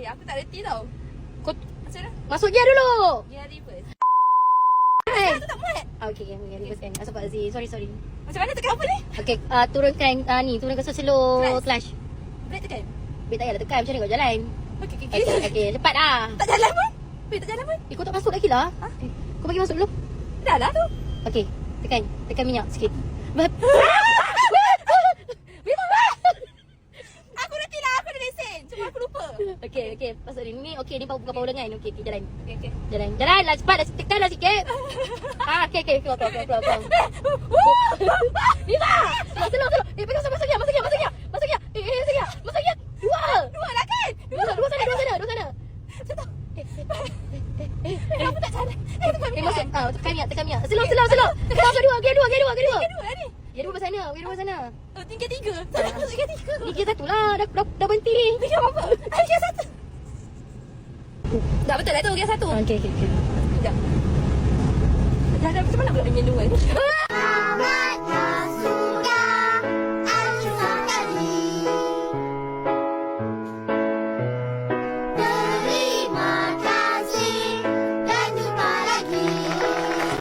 Okay, aku tak reti tau. Kau Macam mana? masuk gear dulu. Gear reverse. Hai. Aku tak muat. Okay, okay, reverse kan. Astagfirullahaladzim. Sorry. Macam mana tekan apa ni? Okay, turunkan turunkan slow clutch. Brake tekan. Brake tak payah tekan, macam mana kau jalan? Okay. Okay, cepat dah. Tak jalan pun. Brake tak jalan pun. Kau tak masuk lagi lah. Kau bagi masuk dulu. Dah lah tu. Okay, tekan minyak sikit. Aku reti lah. Aku ada lesen. Cuma aku lupa. Okay, masuk ni. Okay, ni bukan power lengan. Okay, jalan. Okay. Jalan lah cepat dah, tekan lah sikit. Okay, keluar. Bisa. Slow. Pegang masuk gear. Masuk gear. Masuk gear. Dua lah kan? Dua sana. Kenapa tak jalan? Masuk. Tekan minyak. Slow. Tekan dua. Gear dua. Kedua ni. Gear dua sana. Oh, tinggal tiga. Tak masuk tinggal tiga. Ni gear satu lah. Dah berhenti. Gear apa? Gear satu. Dah betul lah tu. Gear satu. Okay. Sekejap. Dah macam mana pula dengan dua ni?